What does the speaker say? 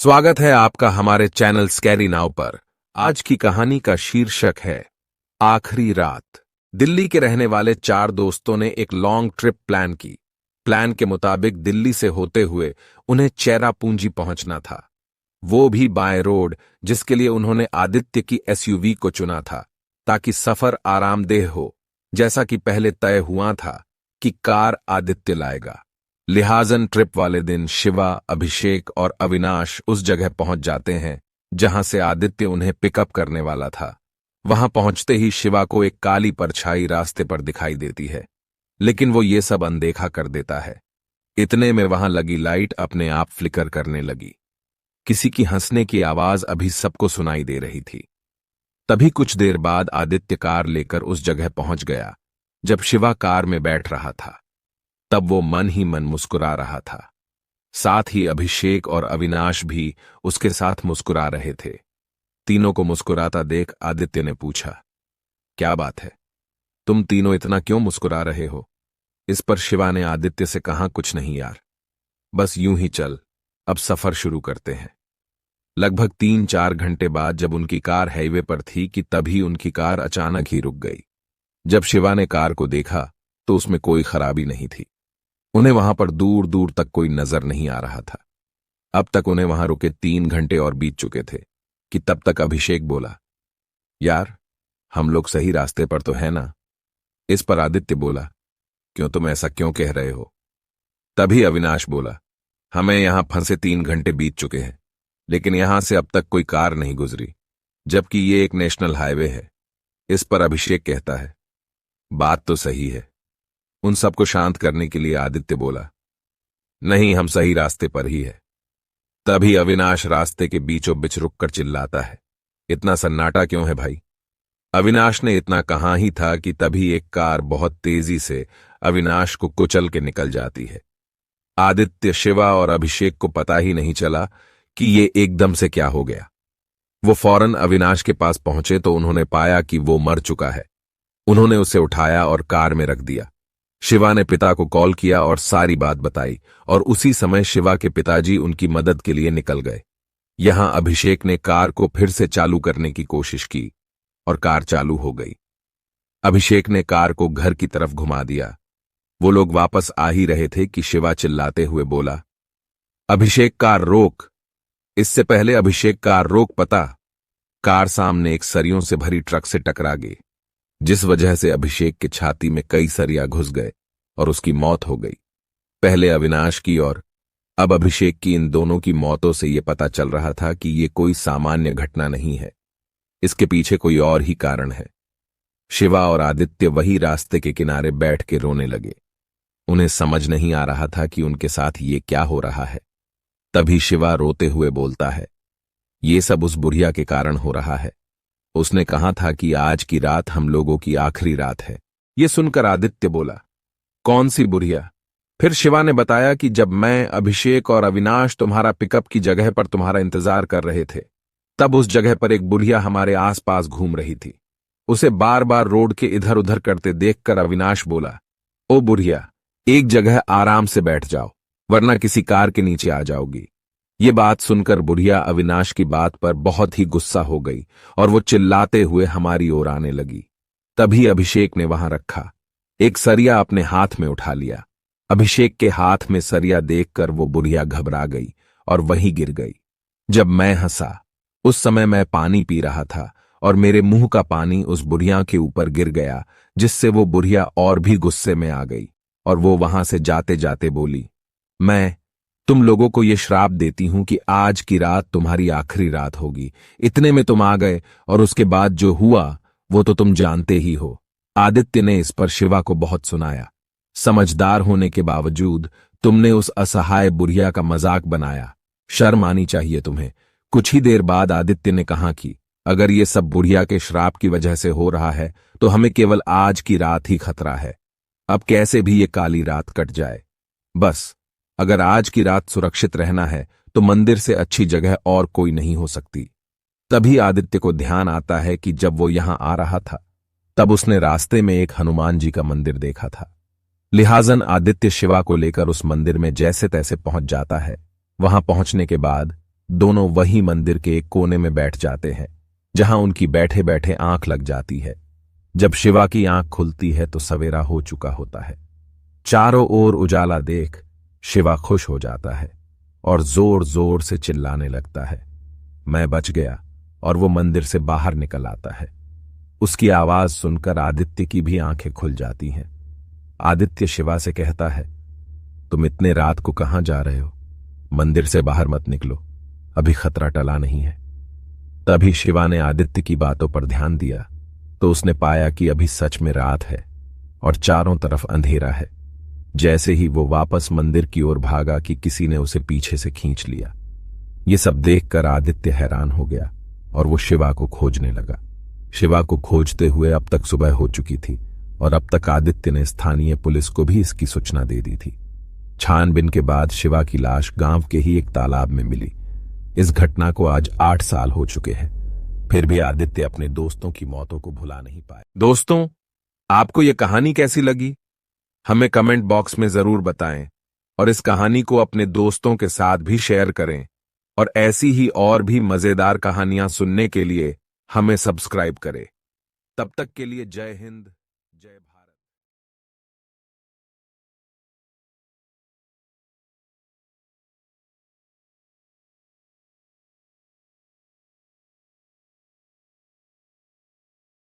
स्वागत है आपका हमारे चैनल स्कैरी नाउ पर। आज की कहानी का शीर्षक है आखिरी रात। दिल्ली के रहने वाले 4 दोस्तों ने एक लॉन्ग ट्रिप प्लान की। प्लान के मुताबिक दिल्ली से होते हुए उन्हें चेरापूंजी पहुंचना था, वो भी बाय रोड, जिसके लिए उन्होंने आदित्य की एसयूवी को चुना था ताकि सफर आरामदेह हो। जैसा कि पहले तय हुआ था कि कार आदित्य लाएगा, लिहाजन ट्रिप वाले दिन शिवा, अभिषेक और अविनाश उस जगह पहुंच जाते हैं जहां से आदित्य उन्हें पिकअप करने वाला था। वहां पहुंचते ही शिवा को एक काली परछाई रास्ते पर दिखाई देती है, लेकिन वो ये सब अनदेखा कर देता है। इतने में वहां लगी लाइट अपने आप फ्लिकर करने लगी। किसी की हंसने की आवाज अभी सबको सुनाई दे रही थी। तभी कुछ देर बाद आदित्य कार लेकर उस जगह पहुंच गया। जब शिवा कार में बैठ रहा था तब वो मन ही मन मुस्कुरा रहा था। साथ ही अभिषेक और अविनाश भी उसके साथ मुस्कुरा रहे थे। तीनों को मुस्कुराता देख आदित्य ने पूछा, क्या बात है, तुम तीनों इतना क्यों मुस्कुरा रहे हो? इस पर शिवा ने आदित्य से कहा, कुछ नहीं यार, बस यूं ही चल, अब सफर शुरू करते हैं। लगभग 3-4 घंटे बाद जब उनकी कार हाईवे पर थी कि तभी उनकी कार अचानक ही रुक गई। जब शिवा ने कार को देखा तो उसमें कोई खराबी नहीं थी। उन्हें वहां पर दूर दूर तक कोई नजर नहीं आ रहा था। अब तक उन्हें वहां रुके 3 घंटे और बीत चुके थे कि तब तक अभिषेक बोला, यार हम लोग सही रास्ते पर तो है ना? इस पर आदित्य बोला, क्यों, तुम ऐसा क्यों कह रहे हो? तभी अविनाश बोला, हमें यहां फंसे 3 घंटे बीत चुके हैं, लेकिन यहां से अब तक कोई कार नहीं गुजरी, जबकि ये एक नेशनल हाईवे है। इस पर अभिषेक कहता है, बात तो सही है। उन सबको शांत करने के लिए आदित्य बोला, नहीं, हम सही रास्ते पर ही है। तभी अविनाश रास्ते के बीचों बीच रुककर चिल्लाता है, इतना सन्नाटा क्यों है भाई? अविनाश ने इतना कहा ही था कि तभी एक कार बहुत तेजी से अविनाश को कुचल के निकल जाती है। आदित्य, शिवा और अभिषेक को पता ही नहीं चला कि ये एकदम से क्या हो गया। वो फौरन अविनाश के पास पहुंचे तो उन्होंने पाया कि वो मर चुका है। उन्होंने उसे उठाया और कार में रख दिया। शिवा ने पिता को कॉल किया और सारी बात बताई, और उसी समय शिवा के पिताजी उनकी मदद के लिए निकल गए। यहां अभिषेक ने कार को फिर से चालू करने की कोशिश की और कार चालू हो गई। अभिषेक ने कार को घर की तरफ घुमा दिया। वो लोग वापस आ ही रहे थे कि शिवा चिल्लाते हुए बोला, अभिषेक कार रोक। इससे पहले अभिषेक कार रोक, पता, कार सामने एक सरियों से भरी ट्रक से टकरा गई, जिस वजह से अभिषेक के छाती में कई सरिया घुस गए और उसकी मौत हो गई। पहले अविनाश की और अब अभिषेक की इन दोनों की मौतों से यह पता चल रहा था कि ये कोई सामान्य घटना नहीं है, इसके पीछे कोई और ही कारण है। शिवा और आदित्य वही रास्ते के किनारे बैठ के रोने लगे। उन्हें समझ नहीं आ रहा था कि उनके साथ ये क्या हो रहा है। तभी शिवा रोते हुए बोलता है, ये सब उस बुढ़िया के कारण हो रहा है। उसने कहा था कि आज की रात हम लोगों की आखिरी रात है। ये सुनकर आदित्य बोला, कौन सी बुढ़िया? फिर शिवा ने बताया कि जब मैं, अभिषेक और अविनाश तुम्हारा पिकअप की जगह पर तुम्हारा इंतजार कर रहे थे, तब उस जगह पर एक बुढ़िया हमारे आसपास घूम रही थी। उसे बार बार रोड के इधर उधर करते देखकर अविनाश बोला, ओ बुढ़िया, एक जगह आराम से बैठ जाओ, वरना किसी कार के नीचे आ जाओगी। ये बात सुनकर बुढ़िया अविनाश की बात पर बहुत ही गुस्सा हो गई और वो चिल्लाते हुए हमारी ओर आने लगी। तभी अभिषेक ने वहां रखा एक सरिया अपने हाथ में उठा लिया। अभिषेक के हाथ में सरिया देखकर वो बुढ़िया घबरा गई और वहीं गिर गई। जब मैं हंसा, उस समय मैं पानी पी रहा था और मेरे मुंह का पानी उस बुढ़िया के ऊपर गिर गया, जिससे वो बुढ़िया और भी गुस्से में आ गई और वो वहां से जाते जाते बोली, मैं तुम लोगों को ये श्राप देती हूं कि आज की रात तुम्हारी आखिरी रात होगी। इतने में तुम आ गए और उसके बाद जो हुआ वो तो तुम जानते ही हो। आदित्य ने इस पर शिवा को बहुत सुनाया। समझदार होने के बावजूद तुमने उस असहाय बुढ़िया का मजाक बनाया, शर्म आनी चाहिए तुम्हें। कुछ ही देर बाद आदित्य ने कहा कि अगर ये सब बुढ़िया के श्राप की वजह से हो रहा है तो हमें केवल आज की रात ही खतरा है। अब कैसे भी ये काली रात कट जाए, बस अगर आज की रात सुरक्षित रहना है तो मंदिर से अच्छी जगह और कोई नहीं हो सकती। तभी आदित्य को ध्यान आता है कि जब वो यहां आ रहा था तब उसने रास्ते में एक हनुमान जी का मंदिर देखा था। लिहाजन आदित्य शिवा को लेकर उस मंदिर में जैसे तैसे पहुंच जाता है। वहां पहुंचने के बाद दोनों वही मंदिर के एक कोने में बैठ जाते हैं जहां उनकी बैठे बैठे आंख लग जाती है। जब शिवा की आंख खुलती है तो सवेरा हो चुका होता है। चारों ओर उजाला देख शिवा खुश हो जाता है और जोर जोर से चिल्लाने लगता है, मैं बच गया। और वो मंदिर से बाहर निकल आता है। उसकी आवाज सुनकर आदित्य की भी आंखें खुल जाती हैं। आदित्य शिवा से कहता है, तुम इतने रात को कहां जा रहे हो? मंदिर से बाहर मत निकलो, अभी खतरा टला नहीं है। तभी शिवा ने आदित्य की बातों पर ध्यान दिया तो उसने पाया कि अभी सच में रात है और चारों तरफ अंधेरा है। जैसे ही वो वापस मंदिर की ओर भागा कि किसी ने उसे पीछे से खींच लिया। ये सब देखकर आदित्य हैरान हो गया और वो शिवा को खोजने लगा। शिवा को खोजते हुए अब तक सुबह हो चुकी थी और अब तक आदित्य ने स्थानीय पुलिस को भी इसकी सूचना दे दी थी। छानबीन के बाद शिवा की लाश गांव के ही एक तालाब में मिली। इस घटना को आज 8 साल हो चुके हैं, फिर भी आदित्य अपने दोस्तों की मौतों को भुला नहीं पाए। दोस्तों, आपको यह कहानी कैसी लगी? हमें कमेंट बॉक्स में जरूर बताएं और इस कहानी को अपने दोस्तों के साथ भी शेयर करें। और ऐसी ही और भी मजेदार कहानियां सुनने के लिए हमें सब्सक्राइब करें। तब तक के लिए जय हिंद।